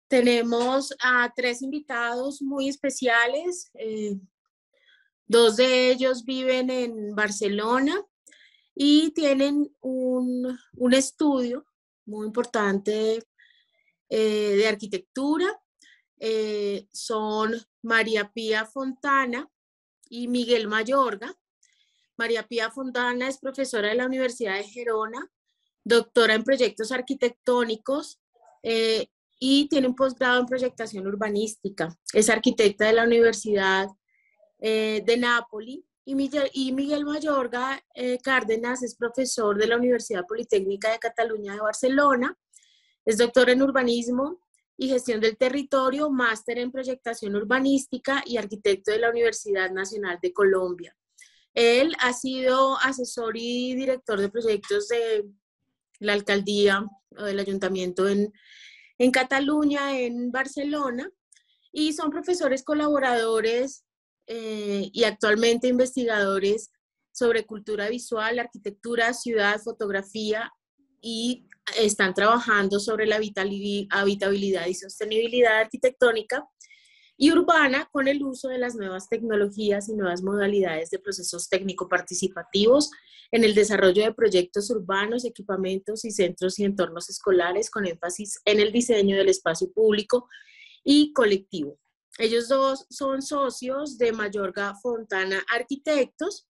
Tenemos a 3 invitados muy especiales. 2 de ellos viven en Barcelona y tienen un estudio muy importante de arquitectura. Son María Pía Fontana y Miguel Mayorga. María Pía Fontana es profesora de la Universidad de Gerona, doctora en proyectos arquitectónicos y tiene un posgrado en proyectación urbanística. Es arquitecta de la Universidad de Nápoli y Miguel Mayorga Cárdenas es profesor de la Universidad Politécnica de Cataluña de Barcelona. Es doctor en urbanismo y gestión del territorio, máster en proyectación urbanística y arquitecto de la Universidad Nacional de Colombia. Él ha sido asesor y director de proyectos de la alcaldía o del ayuntamiento en Cataluña, en Barcelona, y son profesores colaboradores y actualmente investigadores sobre cultura visual, arquitectura, ciudad, fotografía, y están trabajando sobre la habitabilidad y sostenibilidad arquitectónica y urbana con el uso de las nuevas tecnologías y nuevas modalidades de procesos técnico-participativos en el desarrollo de proyectos urbanos, equipamientos y centros y entornos escolares con énfasis en el diseño del espacio público y colectivo. Ellos dos son socios de Mayorga Fontana Arquitectos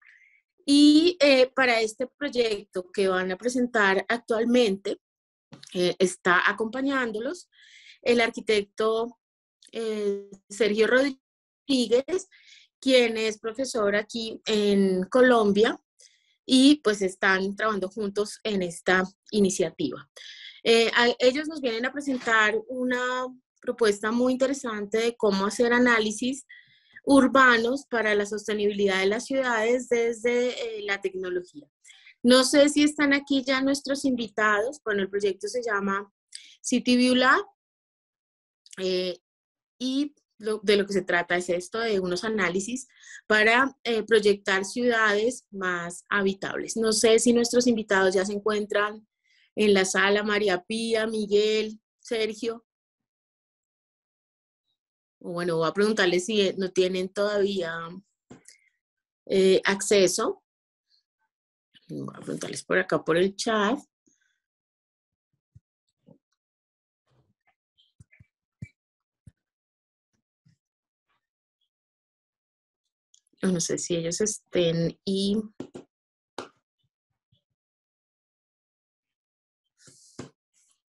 y para este proyecto que van a presentar actualmente está acompañándolos el arquitecto Sergio Rodríguez, quien es profesor aquí en Colombia y pues están trabajando juntos en esta iniciativa. Ellos nos vienen a presentar una propuesta muy interesante de cómo hacer análisis urbanos para la sostenibilidad de las ciudades desde la tecnología. No sé si están aquí ya nuestros invitados. Bueno, el proyecto se llama City View Lab y de lo que se trata es esto, de unos análisis para proyectar ciudades más habitables. No sé si nuestros invitados ya se encuentran en la sala, María Pía, Miguel, Sergio. Bueno, voy a preguntarles si no tienen todavía acceso. Voy a preguntarles por acá por el chat. No sé si ellos estén y...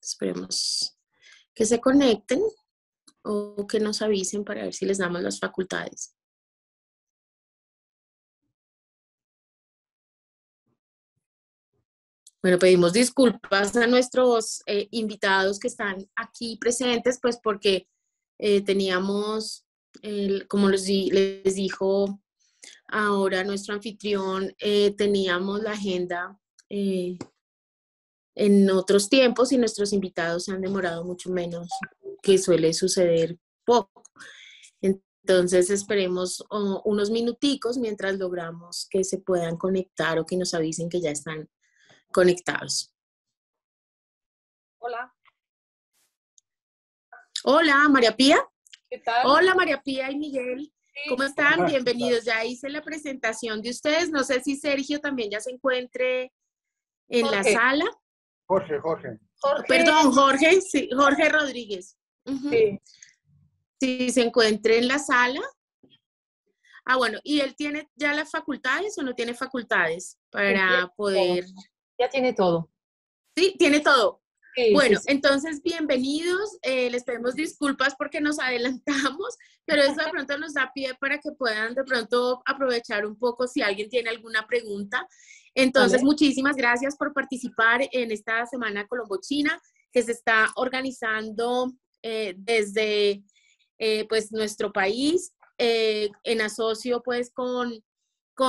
Esperemos que se conecten o que nos avisen para ver si les damos las facultades. Bueno, pedimos disculpas a nuestros invitados que están aquí presentes, pues porque teníamos, como les dijo ahora nuestro anfitrión, teníamos la agenda en otros tiempos y nuestros invitados se han demorado mucho menos, que suele suceder poco. Entonces esperemos unos minuticos mientras logramos que se puedan conectar o que nos avisen que ya están conectados. Hola. Hola, María Pía. ¿Qué tal? Hola, María Pía y Miguel. Sí. ¿Cómo están? Bienvenidos. Ya hice la presentación de ustedes. No sé si Sergio también ya se encuentre en la sala. Jorge. Perdón, Jorge. Sí, Jorge Rodríguez. Sí. Si se encuentre en la sala. Ah, bueno. ¿Y él tiene ya las facultades o no tiene facultades para poder...? Ya tiene todo. Sí, tiene todo. Sí, bueno, sí. Entonces, bienvenidos. Les pedimos disculpas porque nos adelantamos, pero eso de pronto nos da pie para que puedan de pronto aprovechar un poco si alguien tiene alguna pregunta. Entonces, muchísimas gracias por participar en esta Semana Colombo-China que se está organizando desde pues, nuestro país, en asocio pues con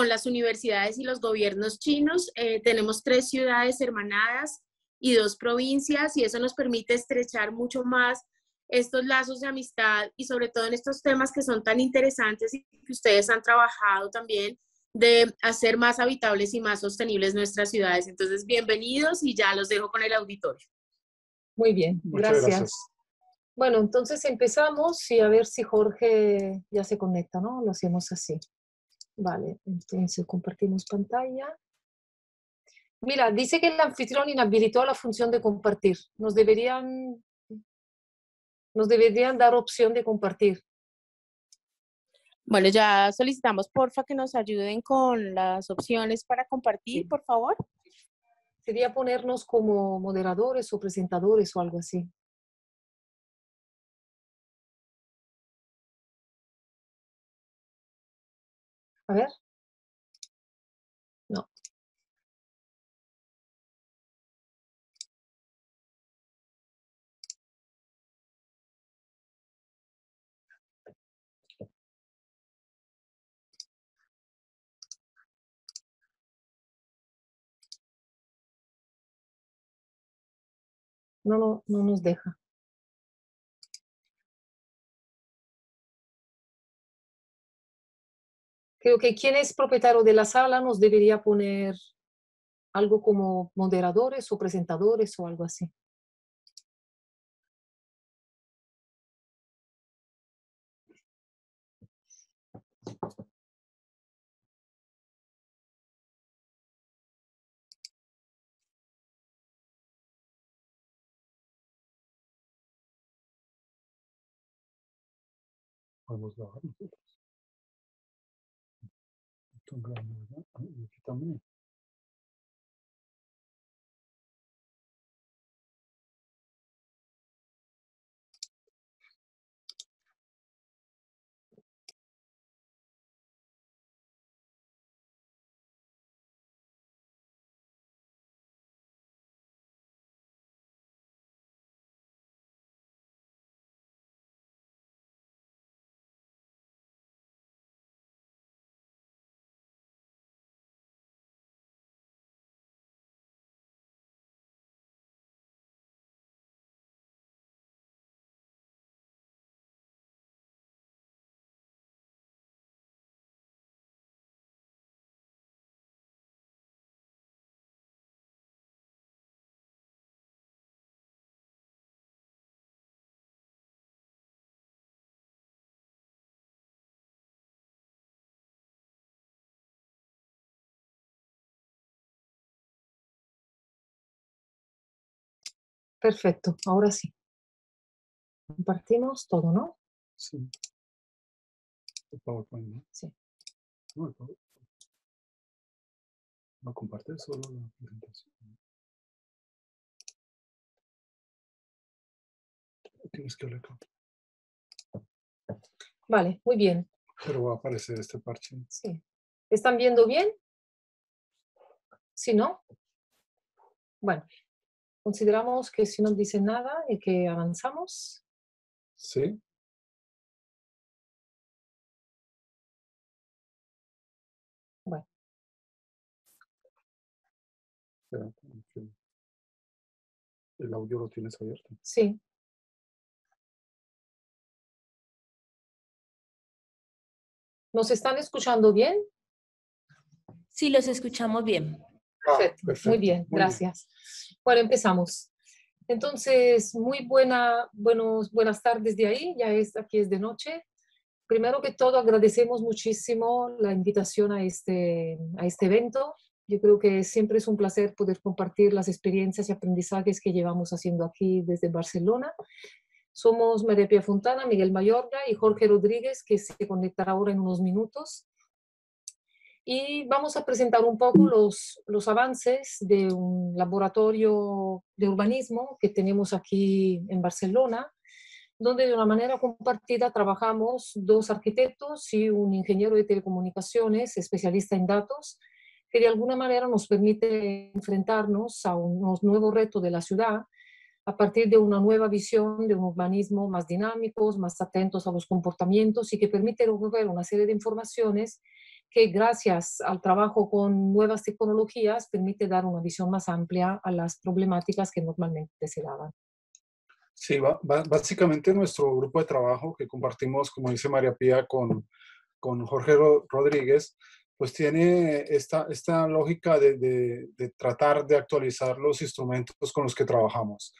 las universidades y los gobiernos chinos. Tenemos 3 ciudades hermanadas y 2 provincias, y eso nos permite estrechar mucho más estos lazos de amistad y sobre todo en estos temas que son tan interesantes y que ustedes han trabajado también de hacer más habitables y más sostenibles nuestras ciudades. Entonces, bienvenidos y ya los dejo con el auditorio. Muy bien, Muchas gracias. Bueno, entonces empezamos y a ver si Jorge ya se conecta, ¿no? Lo hacemos así. Vale, entonces compartimos pantalla. Mira, dice que el anfitrión inhabilitó la función de compartir. Nos deberían dar opción de compartir. Bueno, ya solicitamos, porfa, que nos ayuden con las opciones para compartir, Sí. por favor. Sería ponernos como moderadores o presentadores o algo así. A ver. No. No nos deja. Creo que quien es propietario de la sala nos debería poner algo como moderadores o presentadores o algo así. Podemos grabar nosotros. Están grabando, ¿verdad? Y aquí también. Perfecto, ahora sí. Compartimos todo, ¿no? Sí. El PowerPoint, ¿no? Sí. No, el PowerPoint. No compartir solo la presentación. Tienes que hablar. Vale, muy bien. Pero va a aparecer este parche. Sí. ¿Están viendo bien? ¿Sí, no? Bueno, consideramos que si no dicen nada y que avanzamos. Sí. Bueno. Espera, el audio lo tienes abierto. Sí. ¿Nos están escuchando bien? Sí, los escuchamos bien. Perfecto. Muy bien, gracias. Bueno, empezamos. Entonces, buenas tardes de ahí, aquí es de noche. Primero que todo, agradecemos muchísimo la invitación a este evento. Yo creo que siempre es un placer poder compartir las experiencias y aprendizajes que llevamos haciendo aquí desde Barcelona. Somos María Pía Fontana, Miguel Mayorga y Jorge Rodríguez, que se conectará ahora en unos minutos. Y vamos a presentar un poco los avances de un laboratorio de urbanismo que tenemos aquí en Barcelona, donde de una manera compartida trabajamos dos arquitectos y un ingeniero de telecomunicaciones, especialista en datos, que de alguna manera nos permite enfrentarnos a unos nuevos retos de la ciudad a partir de una nueva visión de un urbanismo más dinámicos, más atentos a los comportamientos y que permite recoger una serie de informaciones que gracias al trabajo con nuevas tecnologías permite dar una visión más amplia a las problemáticas que normalmente se daban. Sí, básicamente nuestro grupo de trabajo que compartimos, como dice María Pía, con Jorge Rodríguez, pues tiene esta lógica de tratar de actualizar los instrumentos con los que trabajamos.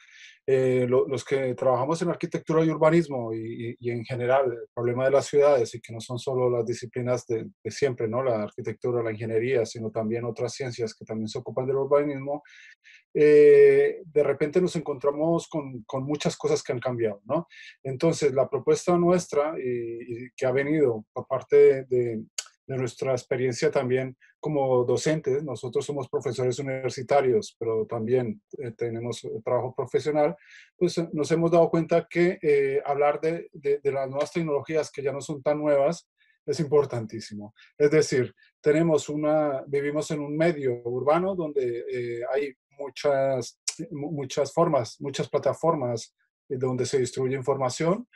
Los que trabajamos en arquitectura y urbanismo y en general el problema de las ciudades y que no son solo las disciplinas de siempre, ¿no? La arquitectura, la ingeniería, sino también otras ciencias que también se ocupan del urbanismo, de repente nos encontramos con muchas cosas que han cambiado, ¿no? Entonces, la propuesta nuestra y que ha venido por parte de nuestra experiencia también como docentes, nosotros somos profesores universitarios, pero también tenemos trabajo profesional, pues nos hemos dado cuenta que hablar de las nuevas tecnologías que ya no son tan nuevas es importantísimo. Es decir, vivimos en un medio urbano donde hay muchas formas, muchas plataformas donde se distribuye información.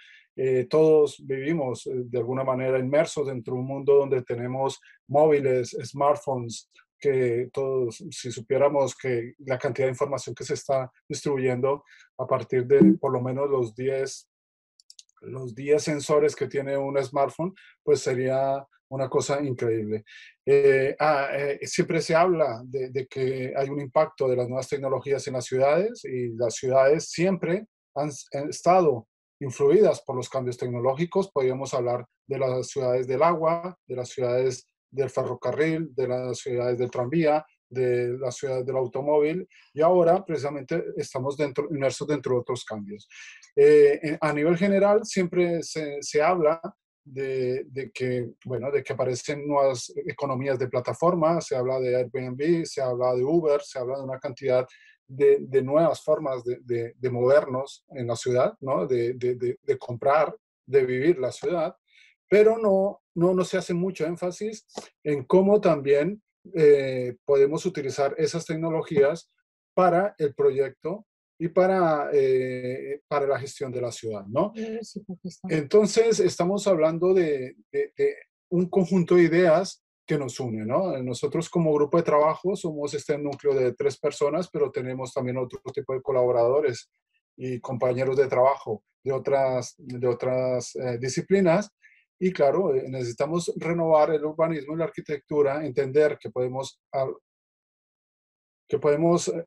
Todos vivimos de alguna manera inmersos dentro de un mundo donde tenemos móviles, smartphones, que todos, si supiéramos que la cantidad de información que se está distribuyendo a partir de por lo menos los 10 sensores que tiene un smartphone, pues sería una cosa increíble. Siempre se habla de que hay un impacto de las nuevas tecnologías en las ciudades y las ciudades siempre han estado influidas por los cambios tecnológicos. Podríamos hablar de las ciudades del agua, de las ciudades del ferrocarril, de las ciudades del tranvía, de las ciudades del automóvil, y ahora precisamente estamos inmersos dentro de otros cambios. A nivel general siempre se habla de que aparecen nuevas economías de plataforma, se habla de Airbnb, se habla de Uber, se habla de una cantidad de nuevas formas de movernos en la ciudad, ¿no? de comprar, de vivir la ciudad, pero no se hace mucho énfasis en cómo también podemos utilizar esas tecnologías para el proyecto y para la gestión de la ciudad, ¿no? Entonces, estamos hablando de un conjunto de ideas que nos une, ¿no? Nosotros como grupo de trabajo somos este núcleo de 3 personas, pero tenemos también otro tipo de colaboradores y compañeros de trabajo de otras disciplinas. Y claro, necesitamos renovar el urbanismo y la arquitectura, entender que podemos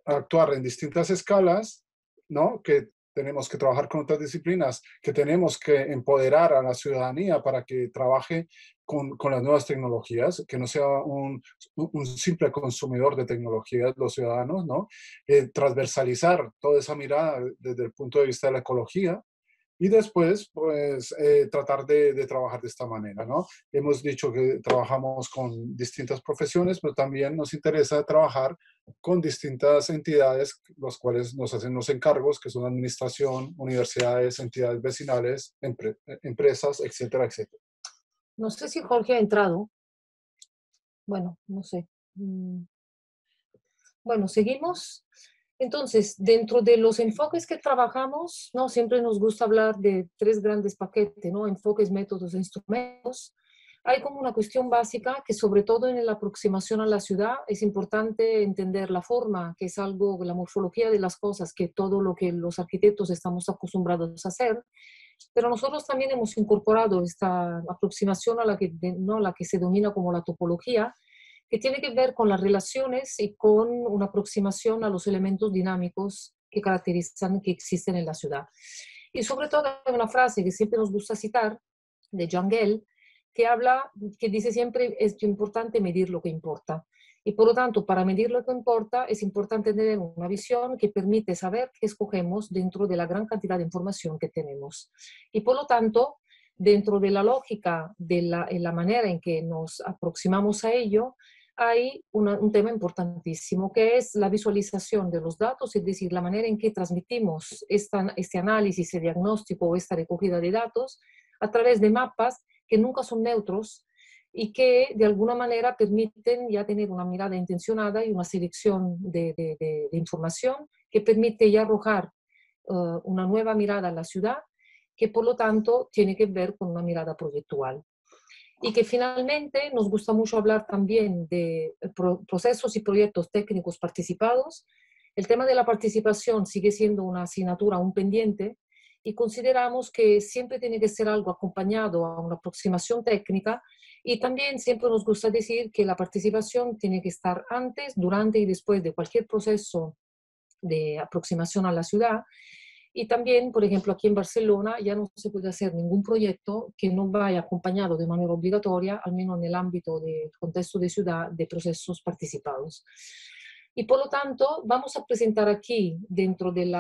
actuar en distintas escalas, ¿no? Que tenemos que trabajar con otras disciplinas, que tenemos que empoderar a la ciudadanía para que trabaje con las nuevas tecnologías, que no sea un simple consumidor de tecnologías los ciudadanos, ¿no? Transversalizar toda esa mirada desde el punto de vista de la ecología. Y después, pues, tratar de trabajar de esta manera, ¿no? Hemos dicho que trabajamos con distintas profesiones, pero también nos interesa trabajar con distintas entidades, los cuales nos hacen los encargos, que son administración, universidades, entidades vecinales, empresas, etcétera, etcétera. No sé si Jorge ha entrado. Bueno, no sé. Bueno, seguimos. Entonces, dentro de los enfoques que trabajamos, ¿no? Siempre nos gusta hablar de 3 grandes paquetes, ¿no? Enfoques, métodos e instrumentos. Hay como una cuestión básica que sobre todo en la aproximación a la ciudad es importante entender la forma, que es algo, la morfología de las cosas, que todo lo que los arquitectos estamos acostumbrados a hacer. Pero nosotros también hemos incorporado esta aproximación a la que, ¿no? La que se denomina como la topología, que tiene que ver con las relaciones y con una aproximación a los elementos dinámicos que caracterizan, que existen en la ciudad. Y sobre todo hay una frase que siempre nos gusta citar, de Jean Gell, que dice siempre es importante medir lo que importa. Y por lo tanto, para medir lo que importa, es importante tener una visión que permite saber qué escogemos dentro de la gran cantidad de información que tenemos. Y por lo tanto, dentro de la lógica, en la manera en que nos aproximamos a ello, hay un tema importantísimo, que es la visualización de los datos, es decir, la manera en que transmitimos este análisis, este diagnóstico o esta recogida de datos a través de mapas que nunca son neutros y que de alguna manera permiten ya tener una mirada intencionada y una selección de información que permite ya arrojar una nueva mirada a la ciudad, que por lo tanto tiene que ver con una mirada proyectual. Y que finalmente nos gusta mucho hablar también de procesos y proyectos técnicos participados. El tema de la participación sigue siendo una asignatura, un pendiente, y consideramos que siempre tiene que ser algo acompañado a una aproximación técnica y también siempre nos gusta decir que la participación tiene que estar antes, durante y después de cualquier proceso de aproximación a la ciudad. Y también, por ejemplo, aquí en Barcelona ya no se puede hacer ningún proyecto que no vaya acompañado de manera obligatoria, al menos en el ámbito del contexto de ciudad, de procesos participados. Y por lo tanto, vamos a presentar aquí, dentro del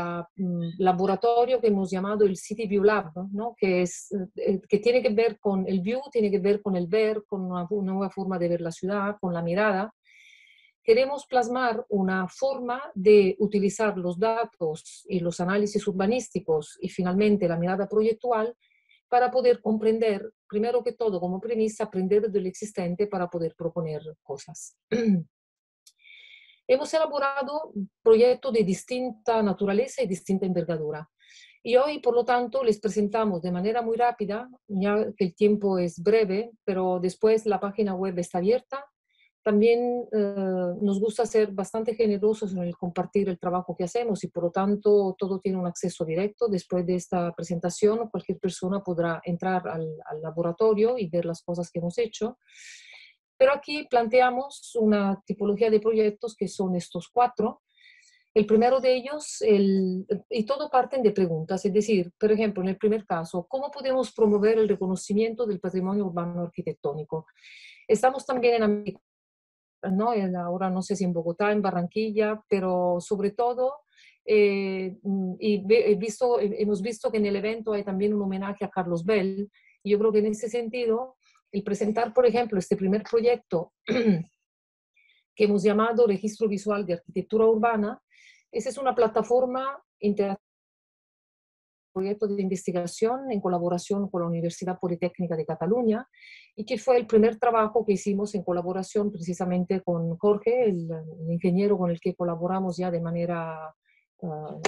laboratorio que hemos llamado el City View Lab, ¿no? Que tiene que ver con el view, tiene que ver con el ver, con una nueva forma de ver la ciudad, con la mirada. Queremos plasmar una forma de utilizar los datos y los análisis urbanísticos y finalmente la mirada proyectual para poder comprender, primero que todo, como premisa, aprender de lo existente para poder proponer cosas. Hemos elaborado proyectos de distinta naturaleza y distinta envergadura. Y hoy, por lo tanto, les presentamos de manera muy rápida, ya que el tiempo es breve, pero después la página web está abierta. También nos gusta ser bastante generosos en el compartir el trabajo que hacemos y por lo tanto todo tiene un acceso directo. Después de esta presentación cualquier persona podrá entrar al laboratorio y ver las cosas que hemos hecho. Pero aquí planteamos una tipología de proyectos que son estos 4. El primero de ellos, y todo parten de preguntas, es decir, por ejemplo, en el primer caso, ¿cómo podemos promover el reconocimiento del patrimonio urbano arquitectónico? Estamos también en América, ¿no? Ahora no sé si en Bogotá, en Barranquilla, pero sobre todo, hemos visto que en el evento hay también un homenaje a Carlos Bell, y yo creo que en ese sentido, el presentar, por ejemplo, este primer proyecto que hemos llamado Registro Visual de Arquitectura Urbana, esa es una plataforma interactiva, proyecto de investigación en colaboración con la Universidad Politécnica de Cataluña y que fue el primer trabajo que hicimos en colaboración precisamente con Jorge, el ingeniero con el que colaboramos ya de manera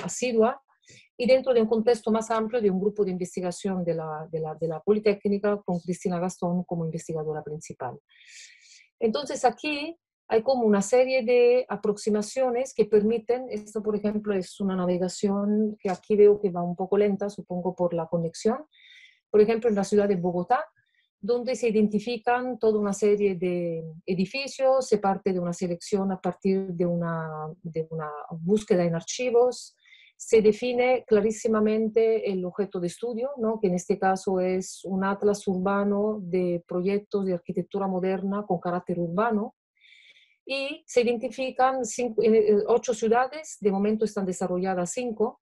asidua y dentro de un contexto más amplio de un grupo de investigación de la Politécnica con Cristina Gastón como investigadora principal. Entonces aquí hay como una serie de aproximaciones que permiten, esto por ejemplo es una navegación que aquí veo que va un poco lenta, supongo por la conexión, por ejemplo en la ciudad de Bogotá, donde se identifican toda una serie de edificios, se parte de una selección a partir de una búsqueda en archivos, se define clarísimamente el objeto de estudio, ¿no? Que en este caso es un atlas urbano de proyectos de arquitectura moderna con carácter urbano, y se identifican 8 ciudades, de momento están desarrolladas 5,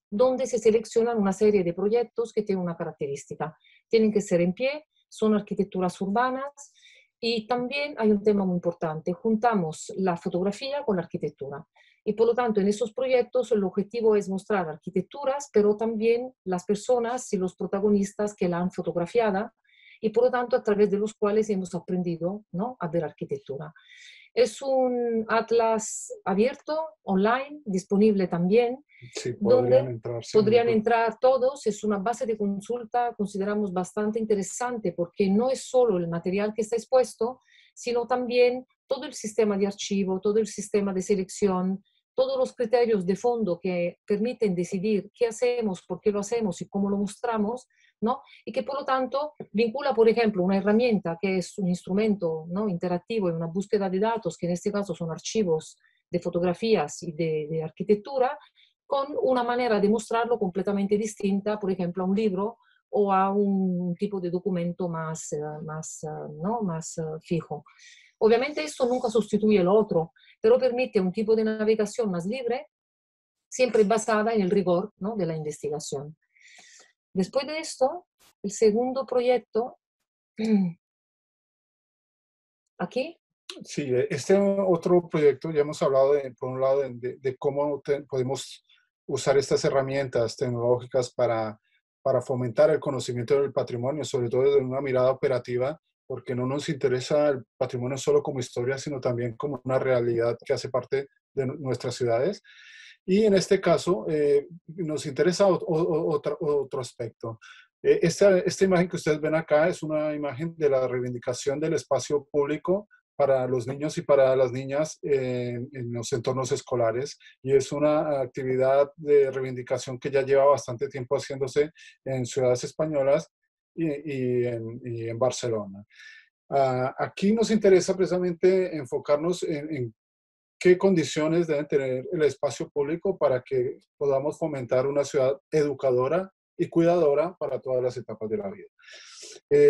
donde se seleccionan una serie de proyectos que tienen una característica. Tienen que ser en pie, son arquitecturas urbanas y también hay un tema muy importante, juntamos la fotografía con la arquitectura. Y por lo tanto en esos proyectos el objetivo es mostrar arquitecturas, pero también las personas y los protagonistas que la han fotografiada y por lo tanto a través de los cuales hemos aprendido, ¿no?, a ver arquitectura. Es un atlas abierto, online, disponible también, Sí, donde podrían entrar todos. Es una base de consulta, consideramos bastante interesante, porque no es solo el material que está expuesto, sino también todo el sistema de archivo, todo el sistema de selección, todos los criterios de fondo que permiten decidir qué hacemos, por qué lo hacemos y cómo lo mostramos, ¿no? Y que por lo tanto vincula, por ejemplo, una herramienta que es un instrumento, ¿no?, interactivo en una búsqueda de datos, que en este caso son archivos de fotografías y de arquitectura, con una manera de mostrarlo completamente distinta, por ejemplo, a un libro o a un tipo de documento más fijo. Obviamente esto nunca sustituye lo otro, pero permite un tipo de navegación más libre, siempre basada en el rigor, ¿no?, de la investigación. Después de esto, el segundo proyecto, aquí. Sí, este otro proyecto, ya hemos hablado por un lado de cómo podemos usar estas herramientas tecnológicas para fomentar el conocimiento del patrimonio, sobre todo desde una mirada operativa, porque no nos interesa el patrimonio solo como historia, sino también como una realidad que hace parte de nuestras ciudades. Y en este caso nos interesa otro aspecto. Esta imagen que ustedes ven acá es una imagen de la reivindicación del espacio público para los niños y para las niñas en los entornos escolares, y es una actividad de reivindicación que ya lleva bastante tiempo haciéndose en ciudades españolas y en Barcelona. Aquí nos interesa precisamente enfocarnos en qué condiciones deben tener el espacio público para que podamos fomentar una ciudad educadora y cuidadora para todas las etapas de la vida.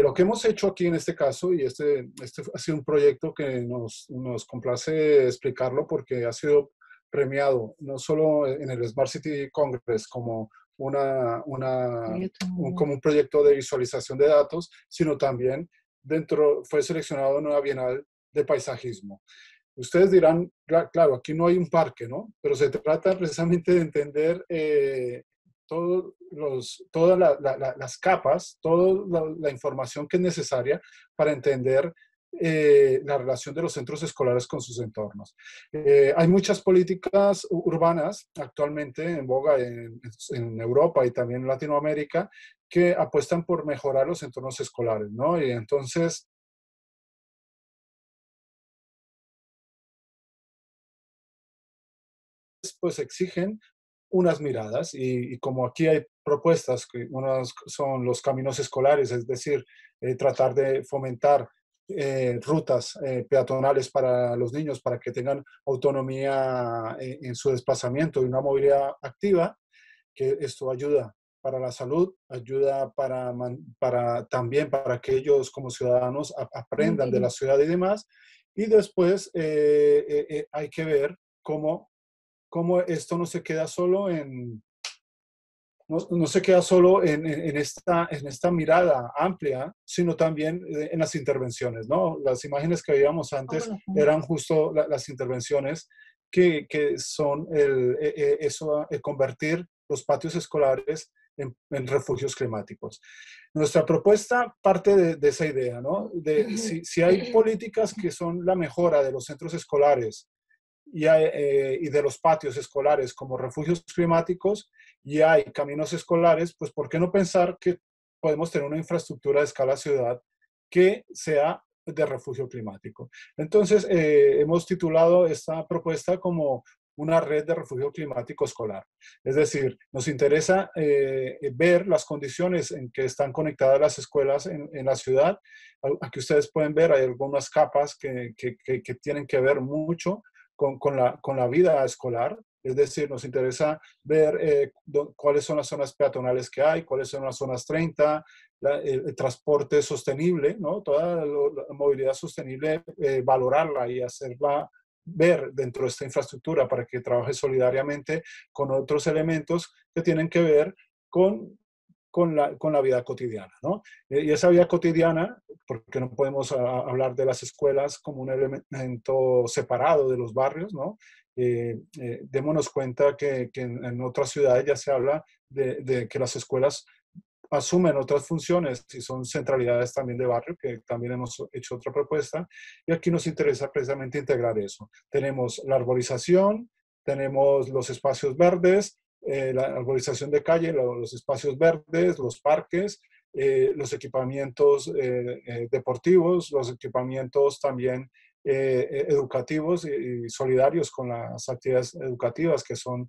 Lo que hemos hecho aquí en este caso, y este ha sido un proyecto que nos complace explicarlo porque ha sido premiado no solo en el Smart City Congress como como un proyecto de visualización de datos, sino también fue seleccionado en una Bienal de Paisajismo. Ustedes dirán, claro, aquí no hay un parque, ¿no? Pero se trata precisamente de entender todas las capas, toda la información que es necesaria para entender la relación de los centros escolares con sus entornos. Hay muchas políticas urbanas actualmente en boga en Europa y también en Latinoamérica que apuestan por mejorar los entornos escolares, ¿no? Y entonces, pues exigen unas miradas y como aquí hay propuestas, que unas son los caminos escolares, es decir, tratar de fomentar rutas peatonales para los niños para que tengan autonomía en su desplazamiento y una movilidad activa, que esto ayuda para la salud, ayuda también para que ellos como ciudadanos aprendan de la ciudad y demás. Y después hay que ver cómo esto no se queda solo no se queda solo en esta mirada amplia, sino también en las intervenciones, ¿no? Las imágenes que veíamos antes eran justo las intervenciones que son convertir los patios escolares en refugios climáticos. Nuestra propuesta parte de esa idea, ¿no? Si hay políticas que son la mejora de los centros escolares y de los patios escolares como refugios climáticos, y hay caminos escolares, pues ¿por qué no pensar que podemos tener una infraestructura de escala ciudad que sea de refugio climático? Entonces, hemos titulado esta propuesta como una red de refugio climático escolar. Es decir, nos interesa ver las condiciones en que están conectadas las escuelas en la ciudad. Aquí ustedes pueden ver, hay algunas capas que tienen que ver mucho con la vida escolar. Es decir, nos interesa ver cuáles son las zonas peatonales que hay, cuáles son las zonas 30, el transporte sostenible, ¿no? Toda la movilidad sostenible, valorarla y hacerla ver dentro de esta infraestructura para que trabaje solidariamente con otros elementos que tienen que ver con la vida cotidiana, ¿no? Y esa vida cotidiana, porque no podemos hablar de las escuelas como un elemento separado de los barrios, ¿no? Démonos cuenta que en otras ciudades ya se habla de que las escuelas asumen otras funciones y son centralidades también de barrio, que también hemos hecho otra propuesta, y aquí nos interesa precisamente integrar eso. Tenemos la arborización, tenemos los espacios verdes, la arborización de calle, los espacios verdes, los parques, los equipamientos deportivos, los equipamientos también educativos y solidarios con las actividades educativas que son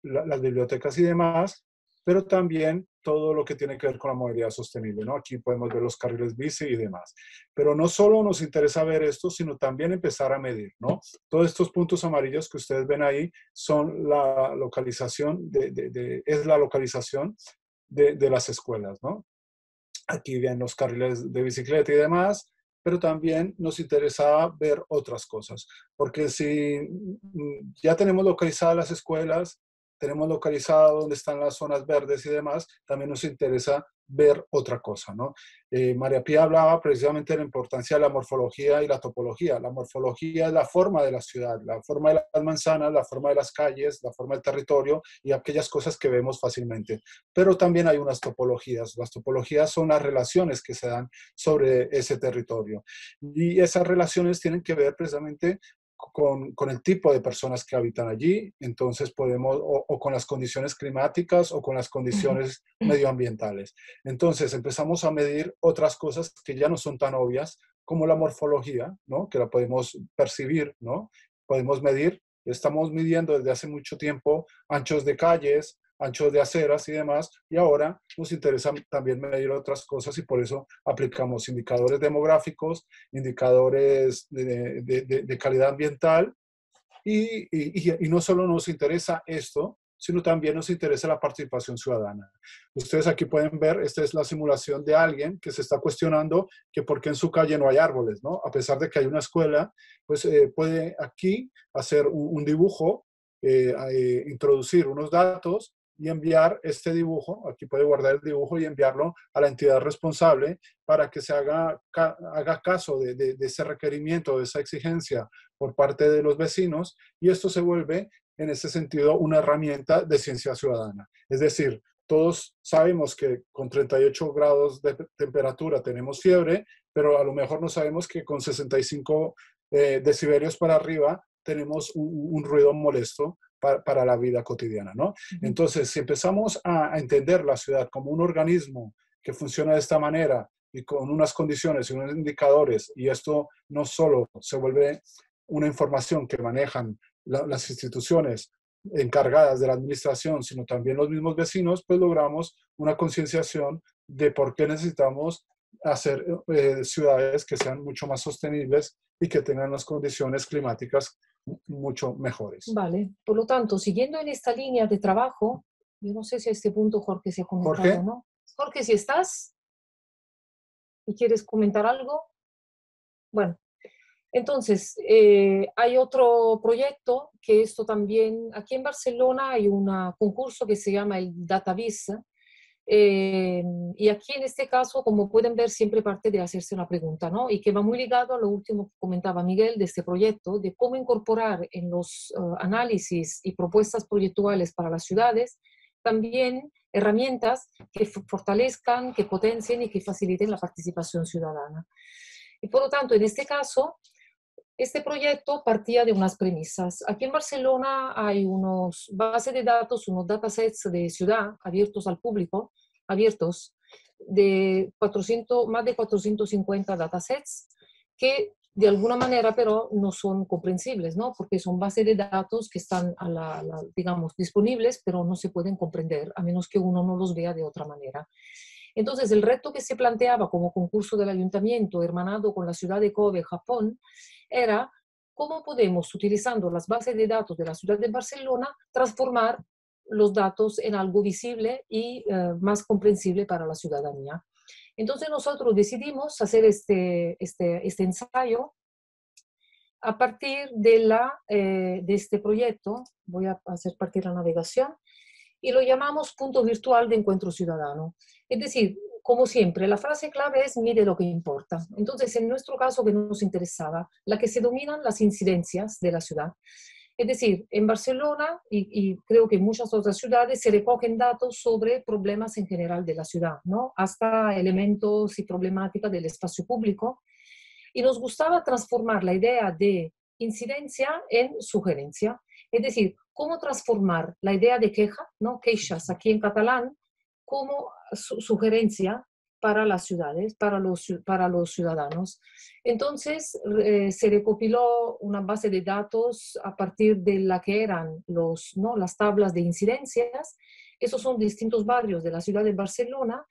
las bibliotecas y demás, pero también todo lo que tiene que ver con la movilidad sostenible, ¿no? Aquí podemos ver los carriles bici y demás. Pero no solo nos interesa ver esto, sino también empezar a medir, ¿no? Todos estos puntos amarillos que ustedes ven ahí son la localización es la localización de las escuelas, ¿no? Aquí ven los carriles de bicicleta y demás, pero también nos interesaba ver otras cosas, porque si ya tenemos localizadas las escuelas, tenemos localizado dónde están las zonas verdes y demás, también nos interesa ver otra cosa, ¿no? María Pía hablaba precisamente de la importancia de la morfología y la topología. La morfología es la forma de la ciudad, la forma de las manzanas, la forma de las calles, la forma del territorio y aquellas cosas que vemos fácilmente. Pero también hay unas topologías. Las topologías son las relaciones que se dan sobre ese territorio. Y esas relaciones tienen que ver precisamente con el tipo de personas que habitan allí, entonces podemos, o con las condiciones climáticas o con las condiciones medioambientales. Entonces empezamos a medir otras cosas que ya no son tan obvias, como la morfología, ¿no? Que la podemos percibir, ¿no? Podemos medir, estamos midiendo desde hace mucho tiempo anchos de calles, anchos de aceras y demás, y ahora nos interesa también medir otras cosas y por eso aplicamos indicadores demográficos, indicadores de calidad ambiental y no solo nos interesa esto, sino también nos interesa la participación ciudadana. Ustedes aquí pueden ver, esta es la simulación de alguien que se está cuestionando que por qué en su calle no hay árboles, ¿no? A pesar de que hay una escuela, pues puede aquí hacer un dibujo, introducir unos datos y enviar este dibujo, aquí puede guardar el dibujo y enviarlo a la entidad responsable para que se haga caso de ese requerimiento, de esa exigencia por parte de los vecinos, y esto se vuelve en ese sentido una herramienta de ciencia ciudadana. Es decir, todos sabemos que con 38 grados de temperatura tenemos fiebre, pero a lo mejor no sabemos que con 65 decibelios para arriba tenemos un ruido molesto para la vida cotidiana, ¿no? Entonces, si empezamos a entender la ciudad como un organismo que funciona de esta manera y con unas condiciones y unos indicadores, y esto no solo se vuelve una información que manejan las instituciones encargadas de la administración, sino también los mismos vecinos, pues logramos una concienciación de por qué necesitamos hacer ciudades que sean mucho más sostenibles y que tengan unas condiciones climáticas mucho mejores. Vale, por lo tanto, siguiendo en esta línea de trabajo, yo no sé si a este punto Jorge se ha comentado o no. Jorge, si estás y quieres comentar algo, bueno. Entonces, hay otro proyecto que esto también, aquí en Barcelona hay un concurso que se llama el DataVis, y aquí en este caso, como pueden ver, siempre parte de hacerse una pregunta, ¿no? Y que va muy ligado a lo último que comentaba Miguel de este proyecto, de cómo incorporar en los análisis y propuestas proyectuales para las ciudades también herramientas que fortalezcan, que potencien y que faciliten la participación ciudadana. Y por lo tanto, en este caso, este proyecto partía de unas premisas. Aquí en Barcelona hay unos bases de datos, unos datasets de ciudad abiertos al público, abiertos, de más de 450 datasets, que de alguna manera pero no son comprensibles, ¿no? Porque son bases de datos que están, digamos, disponibles, pero no se pueden comprender, a menos que uno no los vea de otra manera. Entonces, el reto que se planteaba como concurso del ayuntamiento, hermanado con la ciudad de Kobe, Japón, era cómo podemos, utilizando las bases de datos de la ciudad de Barcelona, transformar los datos en algo visible y más comprensible para la ciudadanía. Entonces, nosotros decidimos hacer este ensayo a partir de este proyecto. Voy a hacer partir la navegación. Y lo llamamos punto virtual de encuentro ciudadano. Es decir, como siempre, la frase clave es mide lo que importa. Entonces, en nuestro caso que nos interesaba, la que se dominan las incidencias de la ciudad. Es decir, en Barcelona y creo que en muchas otras ciudades se recogen datos sobre problemas en general de la ciudad, ¿no? Hasta elementos y problemáticas del espacio público. Y nos gustaba transformar la idea de incidencia en sugerencia. Es decir, cómo transformar la idea de queja, ¿no? Queixas aquí en catalán, como sugerencia para las ciudades, para los ciudadanos. Entonces, se recopiló una base de datos a partir de la que eran las tablas de incidencias. Esos son distintos barrios de la ciudad de Barcelona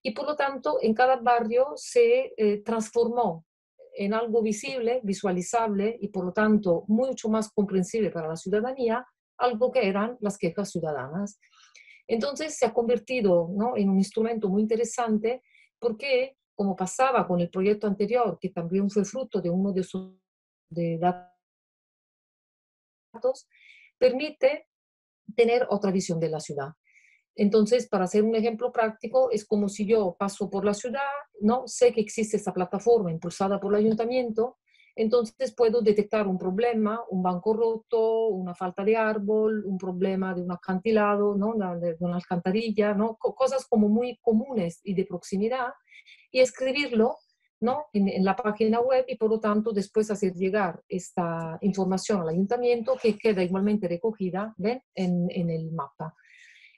y, por lo tanto, en cada barrio se transformó en algo visible, visualizable y por lo tanto mucho más comprensible para la ciudadanía, algo que eran las quejas ciudadanas. Entonces se ha convertido, ¿no?, en un instrumento muy interesante porque, como pasaba con el proyecto anterior, que también fue fruto de uno de sus datos, permite tener otra visión de la ciudad. Entonces, para hacer un ejemplo práctico, es como si yo paso por la ciudad, ¿no? Sé que existe esta plataforma impulsada por el ayuntamiento, entonces puedo detectar un problema, un banco roto, una falta de árbol, un problema de un acantilado, ¿no?, de una alcantarilla, ¿no?, cosas como muy comunes y de proximidad, y escribirlo ¿no? En la página web y por lo tanto después hacer llegar esta información al ayuntamiento que queda igualmente recogida, ¿ven? En el mapa.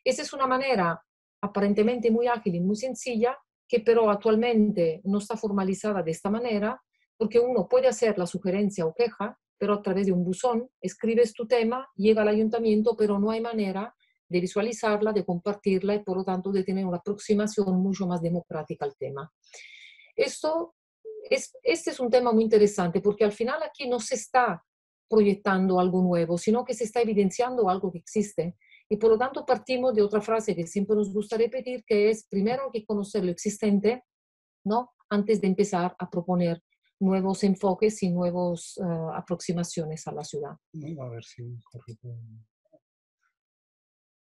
Esta es una manera aparentemente muy ágil y muy sencilla, que pero actualmente no está formalizada de esta manera, porque uno puede hacer la sugerencia o queja, pero a través de un buzón, escribes tu tema, llega al ayuntamiento, pero no hay manera de visualizarla, de compartirla y por lo tanto de tener una aproximación mucho más democrática al tema. Este es un tema muy interesante porque al final aquí no se está proyectando algo nuevo, sino que se está evidenciando algo que existe. Y por lo tanto partimos de otra frase que siempre nos gusta repetir, que es primero hay que conocer lo existente, ¿no? Antes de empezar a proponer nuevos enfoques y nuevas aproximaciones a la ciudad. A ver si...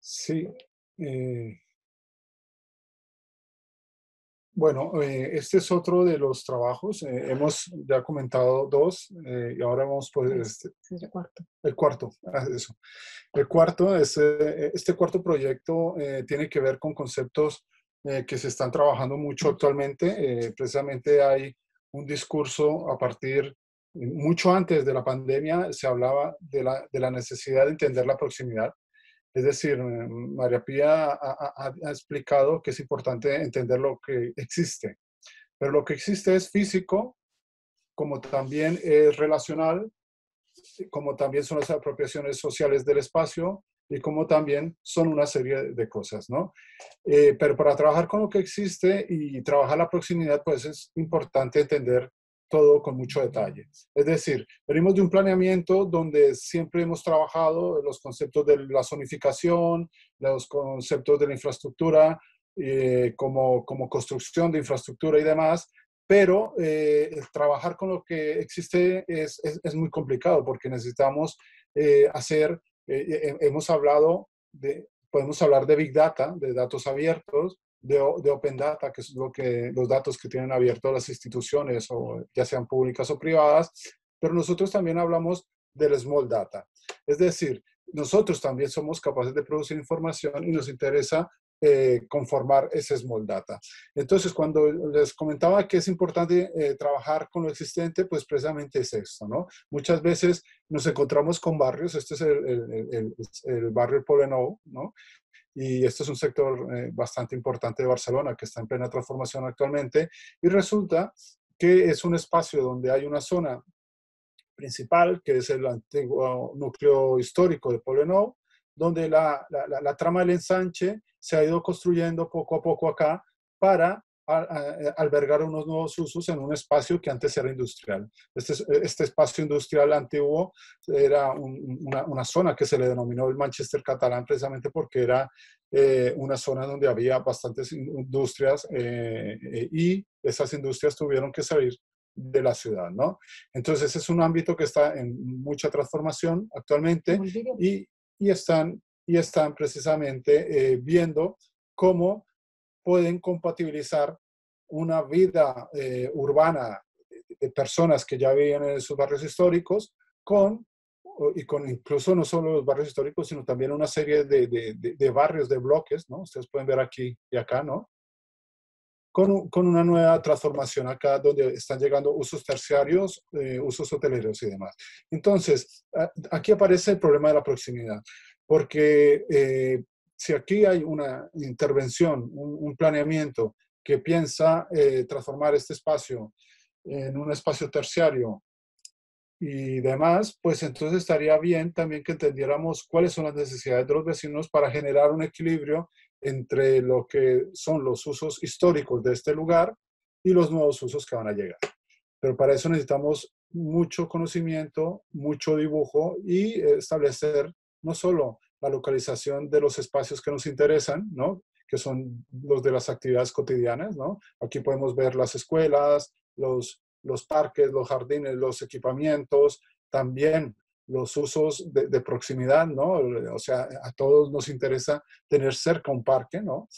Sí. Bueno, este es otro de los trabajos. Hemos ya comentado dos y ahora vamos por el cuarto. El cuarto, eso. El cuarto, este cuarto proyecto tiene que ver con conceptos que se están trabajando mucho actualmente. Precisamente hay un discurso a partir, mucho antes de la pandemia, se hablaba de la necesidad de entender la proximidad. Es decir, María Pía ha explicado que es importante entender lo que existe, pero lo que existe es físico, como también es relacional, como también son las apropiaciones sociales del espacio y como también son una serie de cosas, ¿no? Pero para trabajar con lo que existe y trabajar la proximidad, pues es importante entender todo con mucho detalle. Es decir, venimos de un planeamiento donde siempre hemos trabajado los conceptos de la zonificación, los conceptos de la infraestructura, como construcción de infraestructura y demás, pero trabajar con lo que existe es muy complicado porque necesitamos hemos hablado podemos hablar de Big Data, de datos abiertos, de Open Data, que es los datos que tienen abiertos las instituciones, o ya sean públicas o privadas, pero nosotros también hablamos del Small Data. Es decir, nosotros también somos capaces de producir información y nos interesa conformar ese Small Data. Entonces, cuando les comentaba que es importante trabajar con lo existente, pues precisamente es esto, ¿no? Muchas veces nos encontramos con barrios, este es el barrio Poblenou, ¿no? Y este es un sector bastante importante de Barcelona que está en plena transformación actualmente y resulta que es un espacio donde hay una zona principal que es el antiguo núcleo histórico de Poblenou, donde la trama del ensanche se ha ido construyendo poco a poco acá para albergar unos nuevos usos en un espacio que antes era industrial. Este espacio industrial antiguo era una zona que se le denominó el Manchester catalán precisamente porque era una zona donde había bastantes industrias y esas industrias tuvieron que salir de la ciudad, ¿no? Entonces es un ámbito que está en mucha transformación actualmente y están precisamente viendo cómo pueden compatibilizar una vida urbana de personas que ya vivían en esos barrios históricos con incluso no solo los barrios históricos, sino también una serie de barrios, de bloques, ¿no? Ustedes pueden ver aquí y acá, ¿no? Con una nueva transformación acá donde están llegando usos terciarios, usos hoteleros y demás. Entonces, aquí aparece el problema de la proximidad, porque si aquí hay una intervención, un planeamiento que piensa transformar este espacio en un espacio terciario y demás, pues entonces estaría bien también que entendiéramos cuáles son las necesidades de los vecinos para generar un equilibrio entre lo que son los usos históricos de este lugar y los nuevos usos que van a llegar. Pero para eso necesitamos mucho conocimiento, mucho dibujo y establecer no solo la localización de los espacios que nos interesan, ¿no? Que son los de las actividades cotidianas, ¿no? Aquí podemos ver las escuelas, los parques, los jardines, los equipamientos, también los usos de proximidad, ¿no? O sea, a todos nos interesa tener cerca un parque, ¿no?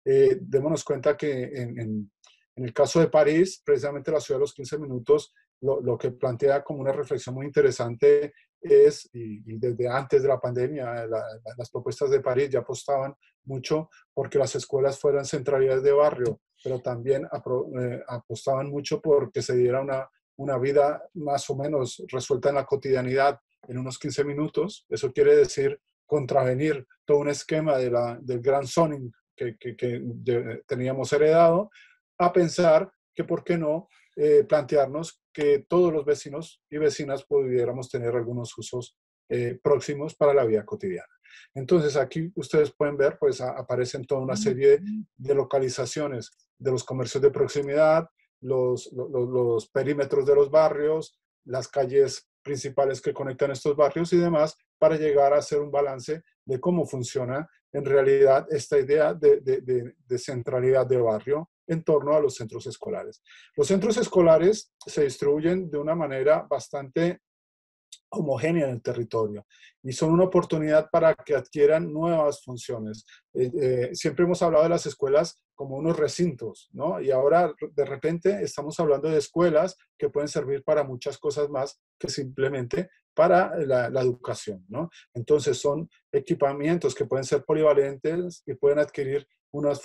Démonos cuenta que en el caso de París, precisamente la ciudad de los 15 minutos, lo que plantea como una reflexión muy interesante es, y desde antes de la pandemia, las propuestas de París ya apostaban mucho porque las escuelas fueran centralidades de barrio pero también apostaban mucho porque se diera una vida más o menos resuelta en la cotidianidad en unos 15 minutos. Eso quiere decir contravenir todo un esquema del gran zoning que teníamos heredado, a pensar que por qué no plantearnos que todos los vecinos y vecinas pudiéramos tener algunos usos próximos para la vida cotidiana. Entonces aquí ustedes pueden ver, pues aparecen toda una serie de localizaciones de los comercios de proximidad, los perímetros de los barrios, las calles principales que conectan estos barrios y demás, para llegar a hacer un balance de cómo funciona en realidad esta idea de centralidad de barrio en torno a los centros escolares. Los centros escolares se distribuyen de una manera bastante homogénea en el territorio y son una oportunidad para que adquieran nuevas funciones. Siempre hemos hablado de las escuelas como unos recintos, ¿no? Y ahora de repente estamos hablando de escuelas que pueden servir para muchas cosas más que simplemente para la educación, ¿no? Entonces son equipamientos que pueden ser polivalentes y pueden adquirir unas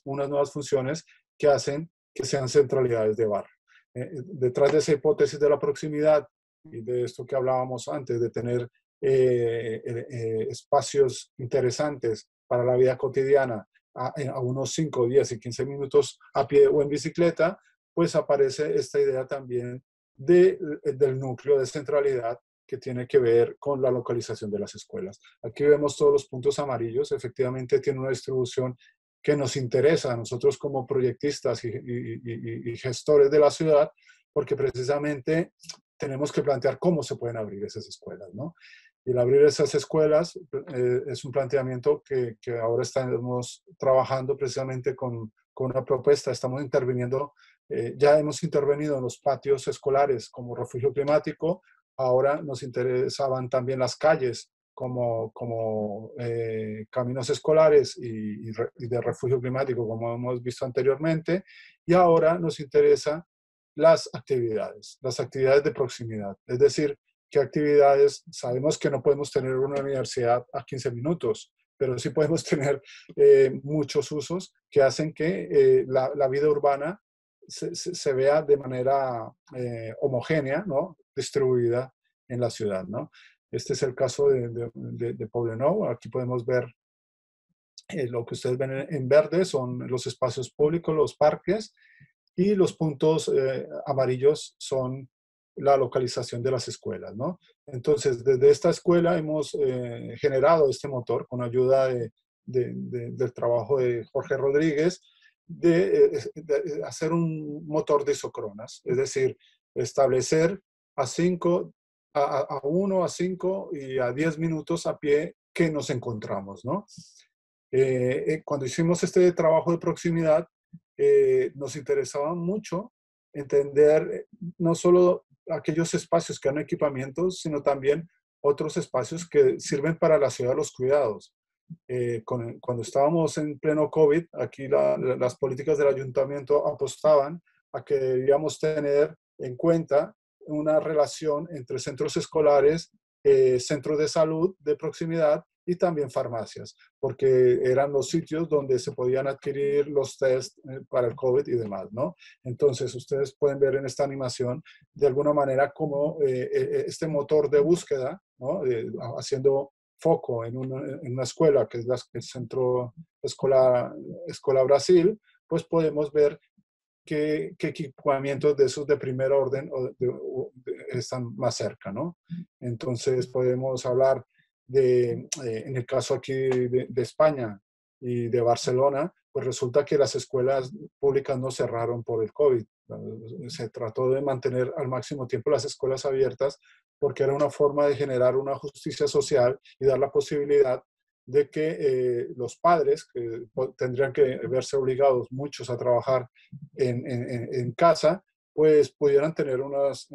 nuevas funciones que hacen que sean centralidades de barrio. Detrás de esa hipótesis de la proximidad y de esto que hablábamos antes, de tener espacios interesantes para la vida cotidiana a unos 5, 10 y 15 minutos a pie o en bicicleta, pues aparece esta idea también del núcleo de centralidad que tiene que ver con la localización de las escuelas. Aquí vemos todos los puntos amarillos, efectivamente tiene una distribución que nos interesa a nosotros como proyectistas y gestores de la ciudad, porque precisamente tenemos que plantear cómo se pueden abrir esas escuelas, ¿no? Y el abrir esas escuelas es un planteamiento que ahora estamos trabajando precisamente con una propuesta. Estamos interviniendo, ya hemos intervenido en los patios escolares como refugio climático. Ahora nos interesaban también las calles como caminos escolares y de refugio climático, como hemos visto anteriormente. Y ahora nos interesa las actividades de proximidad. Es decir, qué actividades, sabemos que no podemos tener una universidad a 15 minutos, pero sí podemos tener muchos usos que hacen que la vida urbana se vea de manera homogénea, ¿no? Distribuida en la ciudad, ¿no? Este es el caso de Poblenou. Aquí podemos ver lo que ustedes ven en verde son los espacios públicos, los parques, y los puntos amarillos son la localización de las escuelas, ¿no? Entonces, desde esta escuela hemos generado este motor con ayuda del trabajo de Jorge Rodríguez, de hacer un motor de isócronas, es decir, establecer a 1, a 5 y a 10 minutos a pie que nos encontramos, ¿no? Cuando hicimos este trabajo de proximidad, nos interesaba mucho entender no solo aquellos espacios que han equipamientos, sino también otros espacios que sirven para la ciudad de los cuidados. Cuando estábamos en pleno COVID, aquí las políticas del ayuntamiento apostaban a que debíamos tener en cuenta una relación entre centros escolares, centros de salud de proximidad y también farmacias, porque eran los sitios donde se podían adquirir los test para el COVID y demás, ¿no? Entonces, ustedes pueden ver en esta animación, de alguna manera, cómo este motor de búsqueda, ¿no? Haciendo foco en una escuela, que es el Centro Escolar Brasil, pues podemos ver qué equipamientos de esos de primer orden están más cerca, ¿no? Entonces, podemos hablar en el caso aquí de España y de Barcelona, pues resulta que las escuelas públicas no cerraron por el COVID. Se trató de mantener al máximo tiempo las escuelas abiertas porque era una forma de generar una justicia social y dar la posibilidad de que los padres, que tendrían que verse obligados muchos a trabajar en casa, pues pudieran tener unas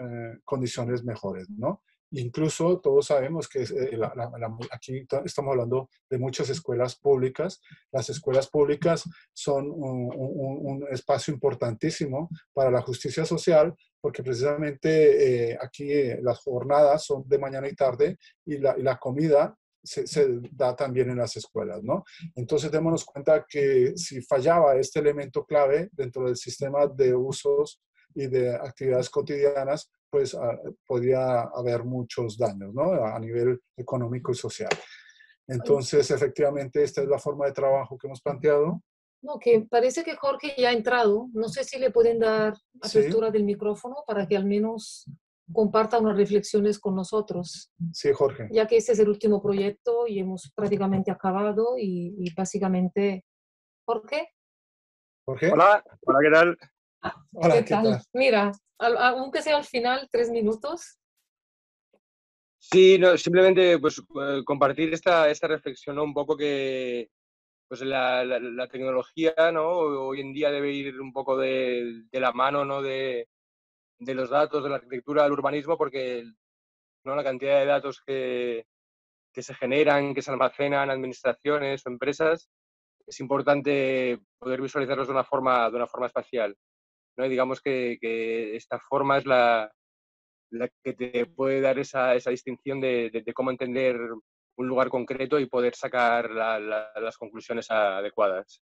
condiciones mejores, ¿no? Incluso todos sabemos que aquí estamos hablando de muchas escuelas públicas. Las escuelas públicas son un espacio importantísimo para la justicia social, porque precisamente aquí las jornadas son de mañana y tarde y la comida se da también en las escuelas, ¿no? Entonces, démonos cuenta que si fallaba este elemento clave dentro del sistema de usos y de actividades cotidianas, pues podía haber muchos daños, ¿no? A nivel económico y social. Entonces, efectivamente, esta es la forma de trabajo que hemos planteado. No, que parece que Jorge ya ha entrado. No sé si le pueden dar Sí, apertura del micrófono para que al menos comparta unas reflexiones con nosotros, sí, Jorge. ya que este es el último proyecto y hemos prácticamente acabado y básicamente, Jorge, Jorge. Hola, hola, ¿qué tal? Hola, ¿qué ¿qué tal? tal? Mira, aunque sea al final, 3 minutos. Sí, no, simplemente pues, compartir esta reflexión, ¿no? Un poco que pues, la tecnología, ¿no? Hoy en día debe ir un poco de la mano, ¿no? De los datos, de la arquitectura, del urbanismo, porque, ¿no? La cantidad de datos que se generan, que se almacenan en administraciones o empresas, es importante poder visualizarlos de una forma espacial, ¿no? Y digamos que esta forma es la que te puede dar esa distinción de cómo entender un lugar concreto y poder sacar las conclusiones adecuadas.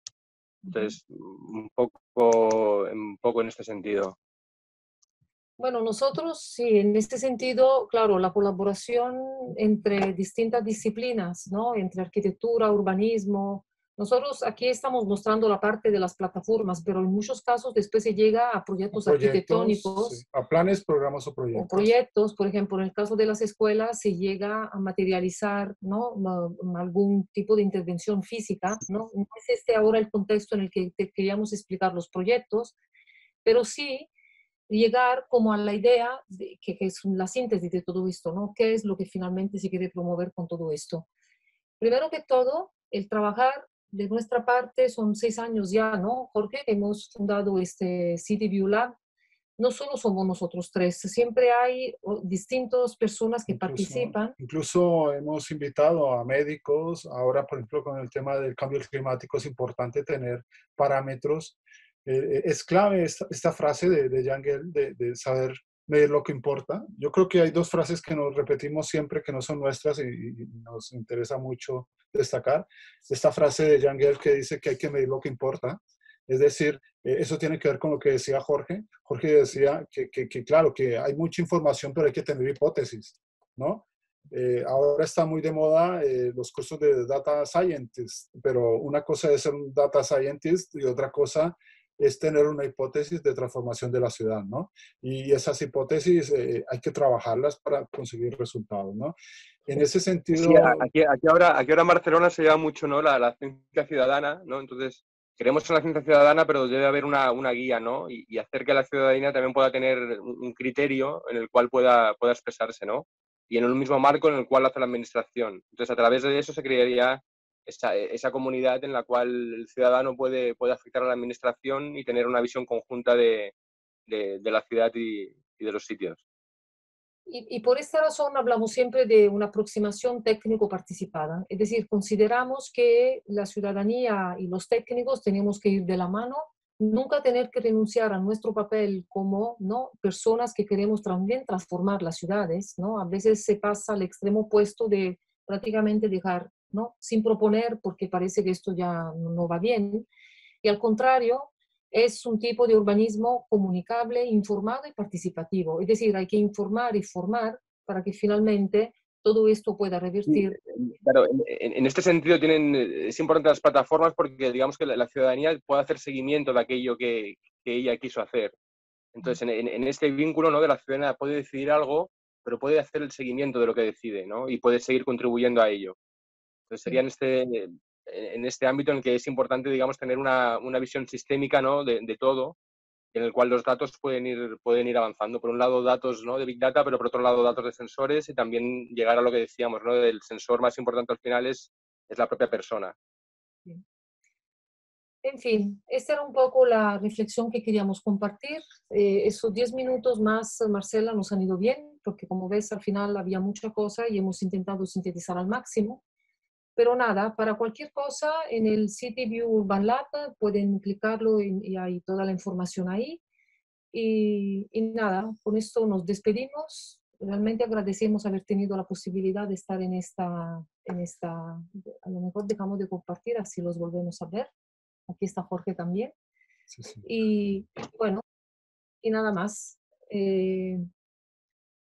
Entonces, un poco en este sentido. Bueno, nosotros sí, en este sentido, claro, la colaboración entre distintas disciplinas, ¿no? Entre arquitectura, urbanismo. Nosotros aquí estamos mostrando la parte de las plataformas, pero en muchos casos después se llega a proyectos Proyectos, sí. arquitectónicos A planes, programas o o proyectos. proyectos, por ejemplo, en el caso de las escuelas se llega a materializar, ¿no? Algún tipo de intervención física, ¿no? No es este ahora el contexto en el que te queríamos explicar los proyectos, pero sí llegar como a la idea que es la síntesis de todo esto, ¿no? ¿Qué es lo que finalmente se quiere promover con todo esto? Primero que todo, el trabajar de nuestra parte son 6 años ya, ¿no, Jorge? Hemos fundado este City View Lab. No solo somos nosotros tres, siempre hay distintas personas que participan. Incluso hemos invitado a médicos. Ahora, por ejemplo, con el tema del cambio climático es importante tener parámetros. Es clave esta frase de Yangel de saber medir lo que importa. Yo creo que hay dos frases que nos repetimos siempre que no son nuestras y nos interesa mucho destacar. Esta frase de Yangel que dice que hay que medir lo que importa. Es decir, eso tiene que ver con lo que decía Jorge. Jorge decía que claro, que hay mucha información, pero hay que tener hipótesis, ¿no? Ahora está muy de moda los cursos de data scientist, pero una cosa es ser un data scientist y otra cosa es tener una hipótesis de transformación de la ciudad, ¿no? Y esas hipótesis hay que trabajarlas para conseguir resultados, ¿no? En ese sentido... Sí, aquí ahora en Barcelona se lleva mucho, ¿no? La ciencia ciudadana, ¿no? Entonces, queremos en la ciencia ciudadana, pero debe haber una guía, ¿no? Y hacer que la ciudadanía también pueda tener un criterio en el cual pueda expresarse, ¿no? Y en un mismo marco en el cual hace la administración. Entonces, a través de eso se crearía esa comunidad en la cual el ciudadano puede afectar a la administración y tener una visión conjunta de la ciudad y de los sitios. Y por esta razón hablamos siempre de una aproximación técnico-participada. Es decir, consideramos que la ciudadanía y los técnicos tenemos que ir de la mano, nunca tener que renunciar a nuestro papel como, ¿no? Personas que queremos también transformar las ciudades, ¿no? A veces se pasa al extremo opuesto de prácticamente dejar, ¿no? Sin proponer porque parece que esto ya no va bien. Y al contrario, es un tipo de urbanismo comunicable, informado y participativo. Es decir, hay que informar y formar para que finalmente todo esto pueda revertir. Claro, en este sentido es importante las plataformas porque digamos que la ciudadanía puede hacer seguimiento de aquello que ella quiso hacer. Entonces, en este vínculo, ¿no? De la ciudadanía puede decidir algo, pero puede hacer el seguimiento de lo que decide, ¿no? Y puede seguir contribuyendo a ello. Entonces, sería en este ámbito en el que es importante, digamos, tener una visión sistémica, ¿no? de todo, en el cual los datos pueden ir avanzando. Por un lado, datos, ¿no? De Big Data, pero por otro lado, datos de sensores y también llegar a lo que decíamos, ¿no? El sensor más importante al final es la propia persona. En fin, esta era un poco la reflexión que queríamos compartir. Esos 10 minutos más, Marcela, nos han ido bien, porque como ves, al final había mucha cosa y hemos intentado sintetizar al máximo. Pero nada, para cualquier cosa, en el City View Urban Lab pueden clicarlo y hay toda la información ahí. Y nada, con esto nos despedimos realmente agradecemos haber tenido la posibilidad de estar en esta, a lo mejor dejamos de compartir, así los volvemos a ver. Aquí está Jorge también. Sí, sí. Y bueno, y nada más.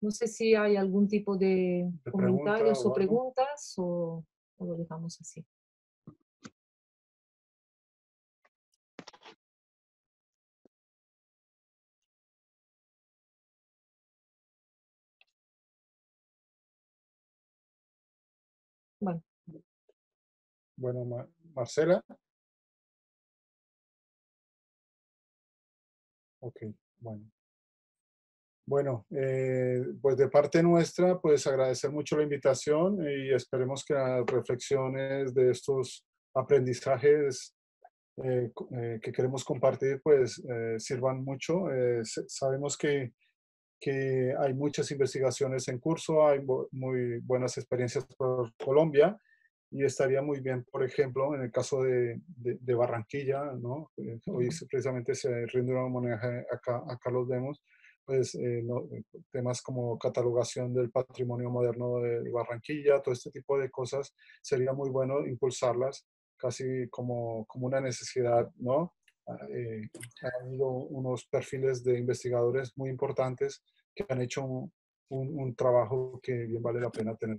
No sé si hay algún tipo de comentarios o preguntas o lo dejamos así. Bueno. Bueno, Marcela. Ok, bueno. Bueno, pues de parte nuestra, pues agradecer mucho la invitación y esperemos que las reflexiones de estos aprendizajes que queremos compartir, pues sirvan mucho. Sabemos que hay muchas investigaciones en curso, hay muy buenas experiencias por Colombia y estaría muy bien, por ejemplo, en el caso de Barranquilla, ¿no? Hoy precisamente se rinde un homenaje acá los vemos, pues temas como catalogación del patrimonio moderno de Barranquilla, todo este tipo de cosas, sería muy bueno impulsarlas casi como una necesidad, ¿no? Ha habido unos perfiles de investigadores muy importantes que han hecho un trabajo que bien vale la pena tener